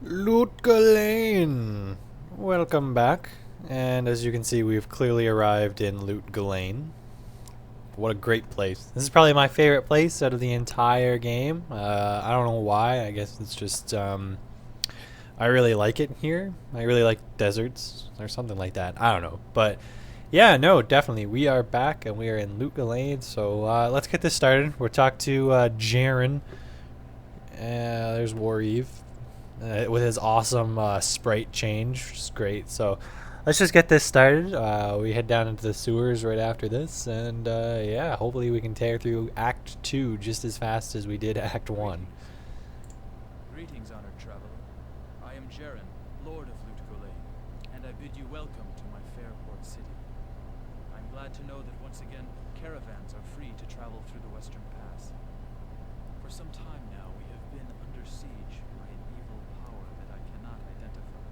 Gohlein! Welcome back. And as you can see, we've clearly arrived in Gohlein. What a great place. This is probably my favorite place out of the entire game. I don't know why. I guess it's just, I really like it here. I really like deserts or something like that. I don't know. But yeah, no, definitely. We are back and we are in Gohlein. So let's get this started. We'll talk to Jaren. There's Wareve. With his awesome sprite change, which is great. So let's just get this started. We head down into the sewers right after this, and yeah, hopefully we can tear through Act 2 just as fast as we did Act 1. Greetings, honored traveler. I am Jaren, Lord of Gohlein, and I bid you welcome to my fair port city. I'm glad to know that once again, caravans are free to travel through the Western Pass. For some time now, we have been under siege by an evil power that I cannot identify.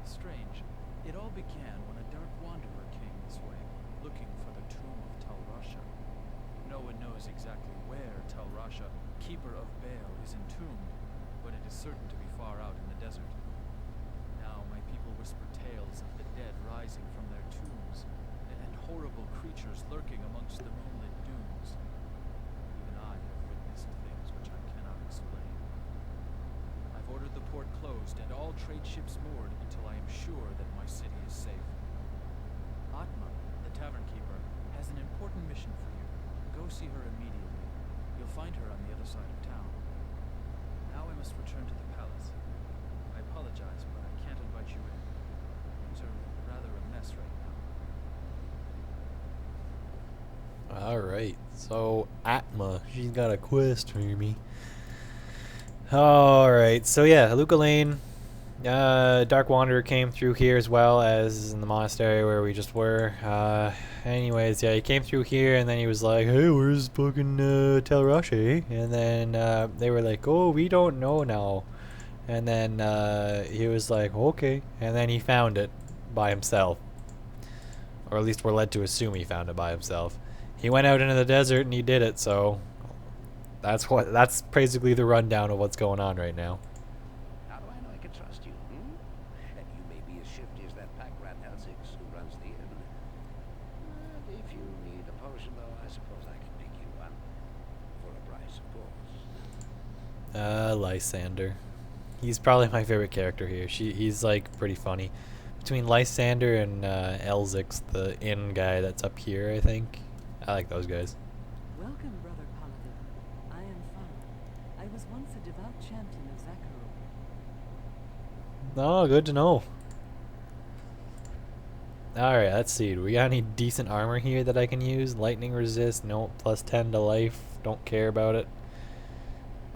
Strange, it all began when a dark wanderer came this way, looking for the tomb of Tal Rasha. No one knows exactly where Tal Rasha, keeper of Baal, is entombed, but it is certain to be far out in the desert. Now my people whisper tales of the dead rising from their tombs, and horrible creatures lurking amongst the moonlit dunes. Even I have witnessed things which I cannot explain. I've ordered the port closed and all trade ships moored until I am sure that my city is safe. Atma, the tavern keeper, has an important mission for you. Go see her immediately. You'll find her on the other side of town. Now I must return to the palace. I apologize, but I can't invite you in. Things are rather a mess right now. Alright, so Atma, she's got a quest for me. Alright, so yeah, Gohlein. Dark Wanderer came through here as well as in the monastery where we just were. Anyways, yeah, he came through here and then he was like, hey, where's fucking Tal Rasha? And then they were like, oh, we don't know now. And then he was like, okay. And then he found it by himself. Or at least we're led to assume he found it by himself. He went out into the desert and he did it, so that's basically the rundown of what's going on right now. How do I know I can trust you, And you may be as shifty as that pack rat L6 who runs the inn. If you need a potion, though, I suppose I can make you one. For a price, of course. Lysander. He's probably my favorite character here. He's like pretty funny. Between Lysander and Elzix, the inn guy that's up here, I think. I like those guys. Welcome, brother Paladin. I am Farah. I was once a devout champion of Zakharov. Oh, good to know. Alright, let's see. Do we got any decent armor here that I can use? Lightning resist, no, plus 10 to life. Don't care about it.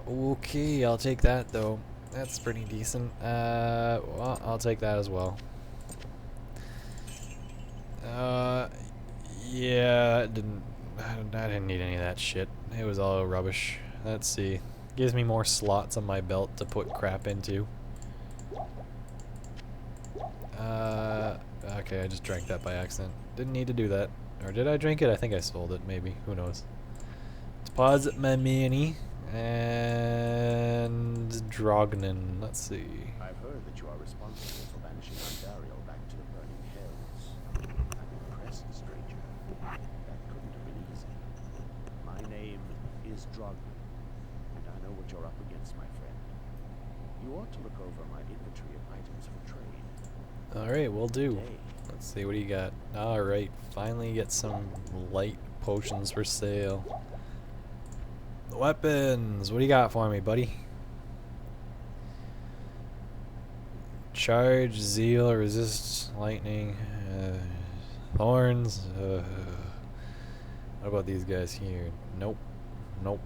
Okay, I'll take that though. That's pretty decent. Well, I'll take that as well. Yeah, I didn't need any of that shit. It was all rubbish. Let's see. Gives me more slots on my belt to put crap into. Okay, I just drank that by accident. Didn't need to do that. Or did I drink it? I think I sold it, maybe. Who knows? Deposit my money. And Drognin. Let's see. I've heard that you are responsible for banishing Andariel back to the burning hells. I'm impressed, stranger. That couldn't have been easy. My name is Drogman, and I know what you're up against, my friend. You ought to look over my inventory of items for trade. Alright, we'll do. Let's see, what do you got? Alright, finally get some light potions for sale. Weapons! What do you got for me, buddy? Charge, zeal, resist, lightning, thorns. What about these guys here? Nope. Nope.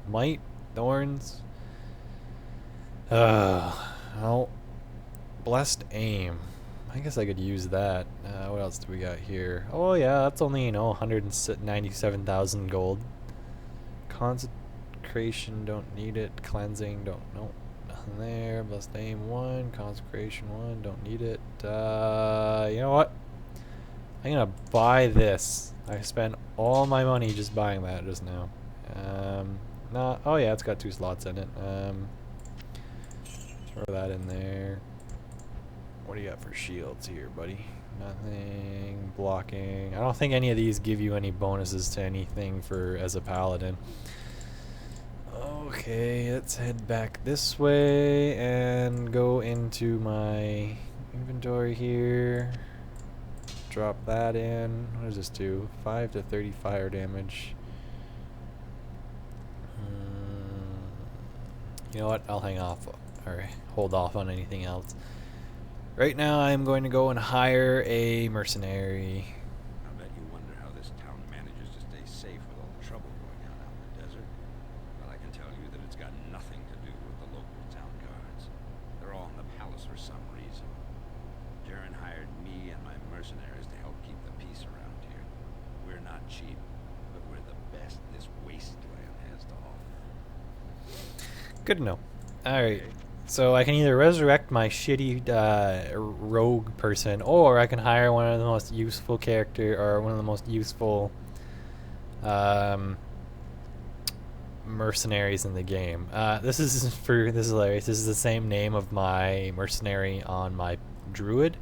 Might, thorns. Well, blessed aim. I guess I could use that. What else do we got here? Oh yeah, that's only, 197,000 gold. Consecration, don't need it. Cleansing, don't, nope. Nothing there. Blessed aim 1. Consecration 1, don't need it. You know what? I'm gonna buy this. I spent all my money just buying that just now. Oh yeah, it's got 2 slots in it. Throw that in there. What do you got for shields here, buddy? Nothing. Blocking. I don't think any of these give you any bonuses to anything for as a paladin. Okay, let's head back this way and go into my inventory here. Drop that in. What does this do? 5 to 30 fire damage. You know what? I'll hang off or hold off on anything else. Right now I'm going to go and hire a mercenary. I bet you wonder how this town manages to stay safe with all the trouble going on out in the desert. Well, I can tell you that it's got nothing to do with the local town guards. They're all in the palace for some reason. Jaren hired me and my mercenaries to help keep the peace around here. We're not cheap, but we're the best this wasteland has to offer. Good to know. Alright. So I can either resurrect my shitty rogue person, or I can hire one of the most useful character, or one of the most useful mercenaries in the game. This is hilarious. This is the same name of my mercenary on my druid,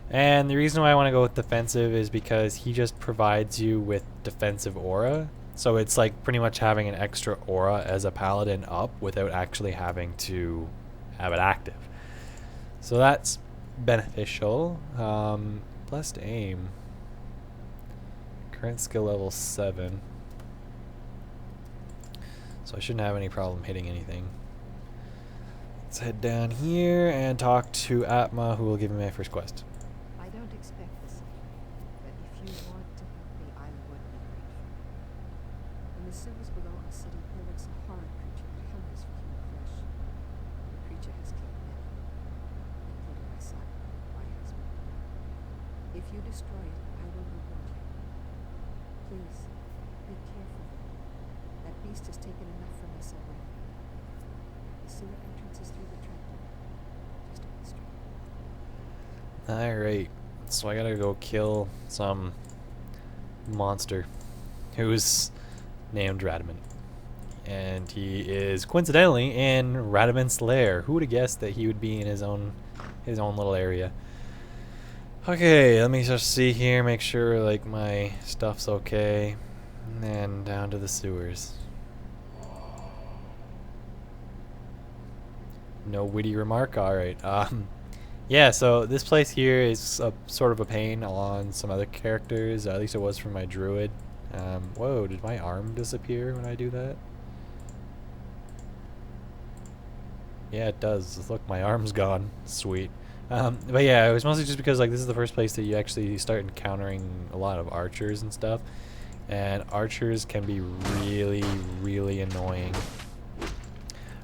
and the reason why I want to go with defensive is because he just provides you with defensive aura. So it's like pretty much having an extra aura as a paladin up without actually having to have it active. So that's beneficial. Blessed aim. Current skill level 7. So I shouldn't have any problem hitting anything. Let's head down here and talk to Atma, who will give me my first quest. I don't expect the same, but if you want to help me, I would be grateful. In the sewers below our city, there lurks a horrid creature that hungers for human flesh. The creature has killed many, including my son, my husband. If you destroy it, I will reward you. Please, be careful. That beast has taken enough from us already. The sewer entrance is through the trapdoor, just up the street. Alright, so I gotta go kill some monster who's named Radamant. And he is coincidentally in Radamant's lair. Who would have guessed that he would be in his own little area? Okay, let me just see here, make sure like my stuff's okay. And then down to the sewers. No witty remark? Alright. Yeah, so this place here is sort of a pain on some other characters. At least it was for my druid. Whoa, did my arm disappear when I do that? Yeah, it does. Look, my arm's gone. Sweet. But yeah, it was mostly just because like this is the first place that you actually start encountering a lot of archers and stuff. And archers can be really, really annoying.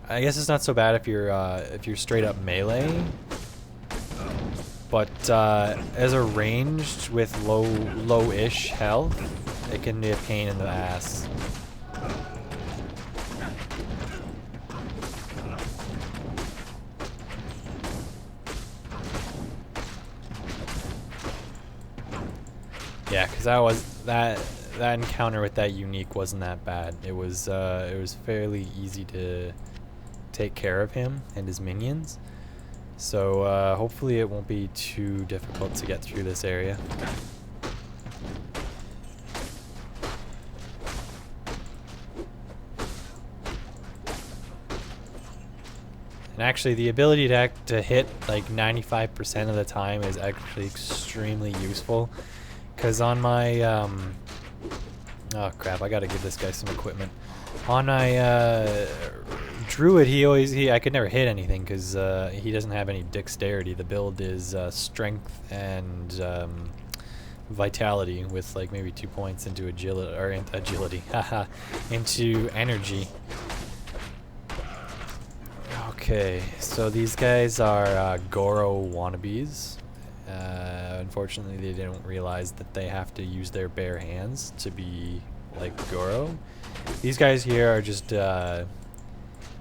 I guess it's not so bad if you're straight up melee, but as a ranged with low-ish health, it can be a pain in the ass. Yeah, because that encounter with that unique wasn't that bad. It was fairly easy to take care of him and his minions. So hopefully it won't be too difficult to get through this area. And actually the ability to hit like 95% of the time is actually extremely useful. Because on my oh crap, I gotta give this guy some equipment. On my druid, I could never hit anything because he doesn't have any dexterity. The build is strength and vitality with like maybe 2 points into agility, haha, into energy. Okay, so these guys are Goro wannabes. Unfortunately, they didn't realize that they have to use their bare hands to be like Goro. These guys here are just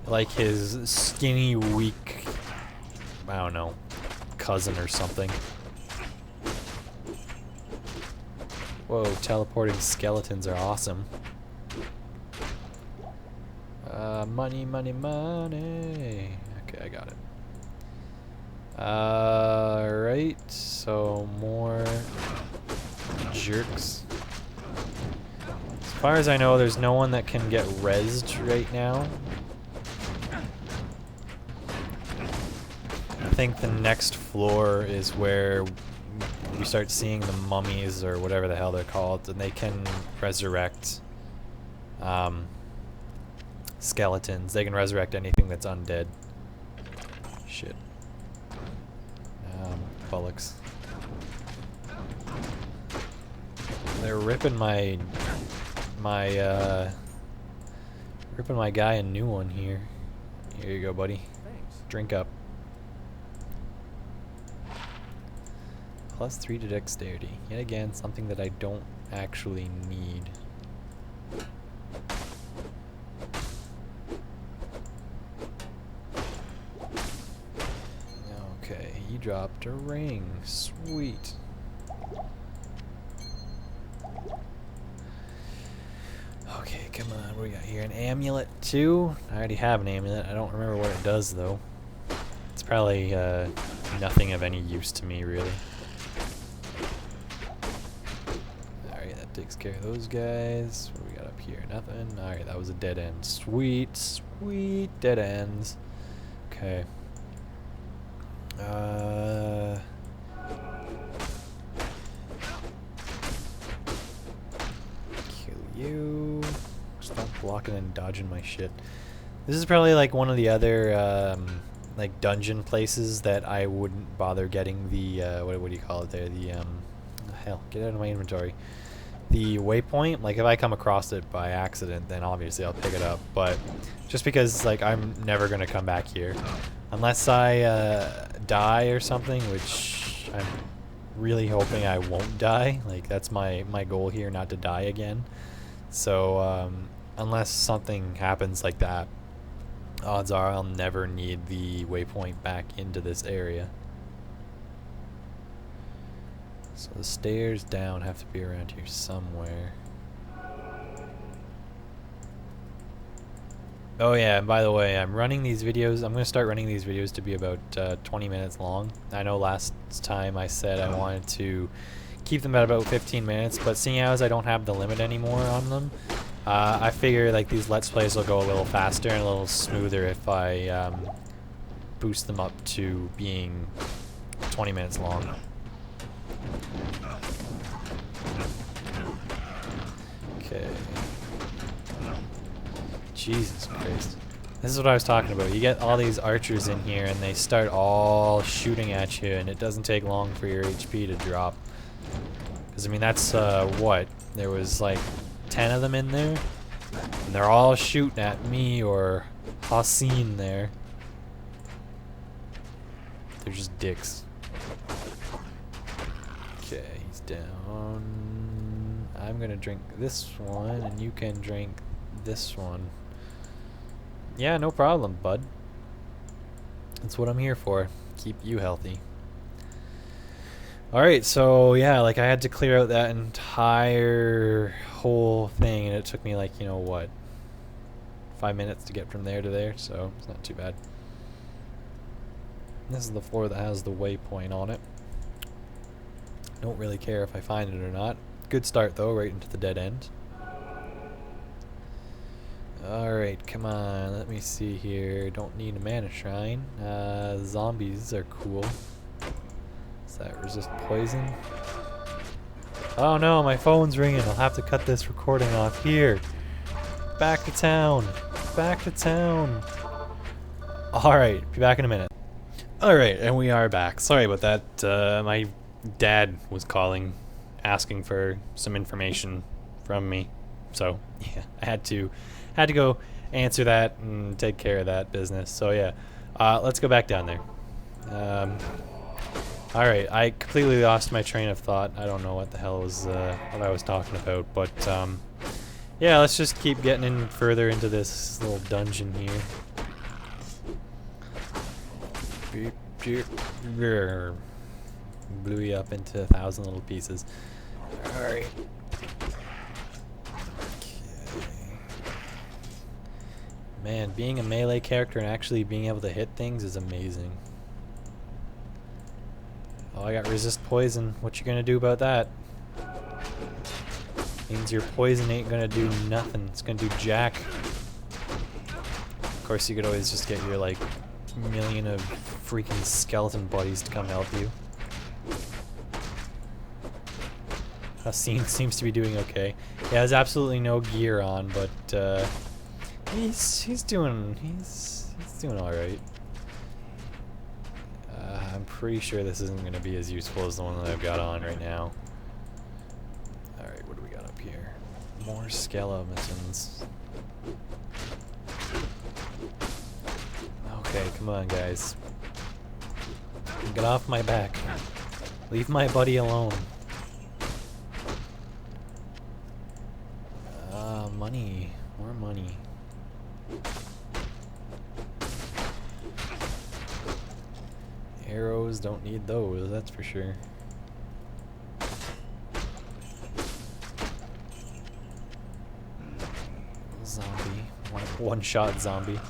like his skinny, weak, I don't know, cousin or something. Whoa, teleporting skeletons are awesome. Money, money, money. Okay, I got it. Right, so more jerks. As far as I know, there's no one that can get rezzed right now. I think the next floor is where we start seeing the mummies or whatever the hell they're called, and they can resurrect skeletons. They can resurrect anything that's undead. Shit. Bullocks. They're ripping my guy a new one here. Here you go, buddy. Thanks. Drink up. +3 to dexterity. Yet again, something that I don't actually need. Okay, he dropped a ring. Sweet. Okay, come on. What do we got here? An amulet too? I already have an amulet. I don't remember what it does though. It's probably nothing of any use to me really. Alright, that takes care of those guys. What do we got up here? Nothing. Alright, that was a dead end. Sweet, sweet dead ends. Okay. Kill you. Stop blocking and dodging my shit. This is probably like one of the other like dungeon places that I wouldn't bother getting the what do you call it there? The hell, get out of my inventory. The waypoint. Like if I come across it by accident, then obviously I'll pick it up. But just because like I'm never gonna come back here unless I die or something, which I'm really hoping I won't die. Like that's my goal here, not to die again. So unless something happens like that, odds are I'll never need the waypoint back into this area. So the stairs down have to be around here somewhere. Oh yeah, and by the way, I'm running these videos. I'm going to start running these videos to be about 20 minutes long. I know last time I said I wanted to keep them at about 15 minutes, but seeing as I don't have the limit anymore on them, I figure like these Let's Plays will go a little faster and a little smoother if I boost them up to being 20 minutes long. Okay. Jesus Christ. This is what I was talking about. You get all these archers in here and they start all shooting at you, and it doesn't take long for your HP to drop. Because, I mean, that's, what? There was, like, 10 of them in there? And they're all shooting at me or Hassan there. They're just dicks. Okay, he's down. I'm gonna drink this one, and you can drink this one. Yeah, no problem, bud. That's what I'm here for. Keep you healthy. Alright, so yeah, like I had to clear out that entire whole thing, and it took me like, you know what, 5 minutes to get from there to there, so it's not too bad. This is the floor that has the waypoint on it. Don't really care if I find it or not. Good start though, right into the dead end. Alright, come on, let me see here. Don't need a mana shrine. Zombies are cool. Does that resist poison? Oh no, my phone's ringing. I'll have to cut this recording off here. Back to town. Back to town. Alright, be back in a minute. Alright, and we are back. Sorry about that. My dad was calling, asking for some information from me. So, yeah, I had to go answer that and take care of that business. So, yeah, let's go back down there. Alright, I completely lost my train of thought. I don't know what the hell was what I was talking about, but yeah, let's just keep getting in further into this little dungeon here. Beep, beep, grr. Blew you up into 1,000 little pieces. Alright. Okay. Man, being a melee character and actually being able to hit things is amazing. Oh, I got resist poison. What you gonna do about that? Means your poison ain't gonna do nothing. It's gonna do jack. Of course, you could always just get your, like, million of freaking skeleton buddies to come help you. Hassan seems to be doing okay. He has absolutely no gear on, but he's doing all right. I'm pretty sure this isn't going to be as useful as the one that I've got on right now. All right, what do we got up here? More skeletons. Okay, come on, guys. Get off my back. Leave my buddy alone. Money. More money. Arrows, don't need those, that's for sure. Zombie. One-shot zombie.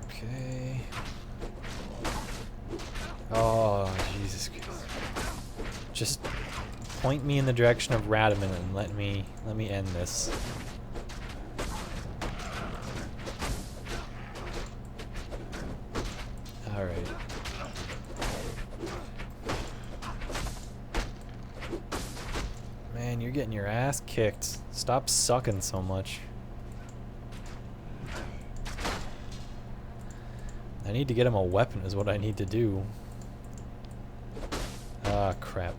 Okay. Oh, Jesus Christ. Just point me in the direction of Radaman and let me end this. All right. Man, you're getting your ass kicked. Stop sucking so much. I need to get him a weapon is what I need to do. Ah, crap.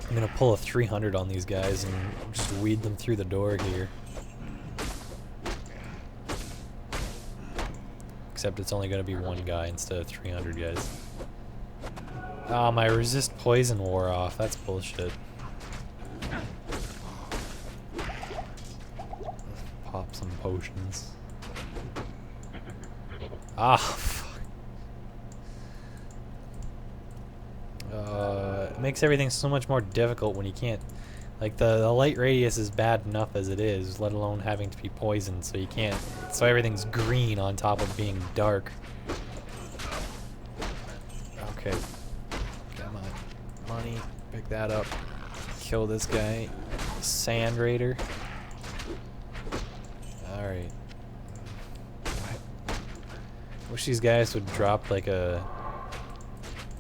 I'm gonna pull a 300 on these guys and just weed them through the door here. Except it's only gonna be one guy instead of 300 guys. Ah, my resist poison wore off. That's bullshit. Pop some potions. Ah, fuck. It makes everything so much more difficult when you can't... Like, the light radius is bad enough as it is, let alone having to be poisoned, so you can't... So everything's green on top of being dark. Okay. Come on. Money. Pick that up. Kill this guy. Sand Raider. Alright. Wish these guys would drop, like, a...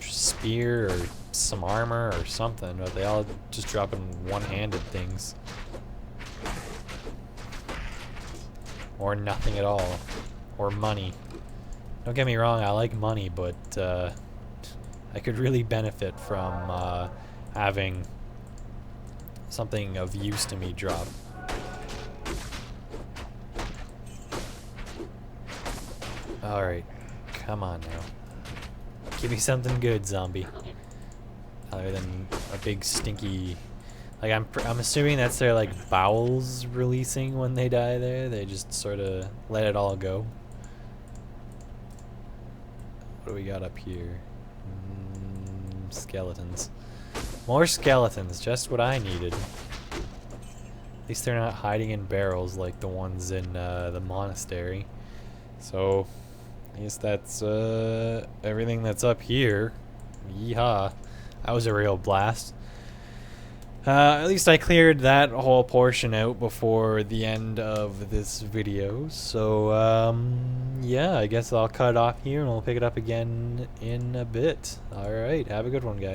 spear or some armor or something, but they all just dropping one-handed things. Or nothing at all. Or money. Don't get me wrong, I like money, but I could really benefit from having something of use to me drop. Alright, come on now. Give me something good, zombie. Other than a big stinky... Like, I'm assuming that's their, like, bowels releasing when they die there. They just sort of let it all go. What do we got up here? Skeletons. More skeletons, just what I needed. At least they're not hiding in barrels like the ones in the monastery. So, I guess that's everything that's up here. Yeehaw. That was a real blast. At least I cleared that whole portion out before the end of this video. So, yeah, I guess I'll cut it off here and we'll pick it up again in a bit. Alright, have a good one, guys.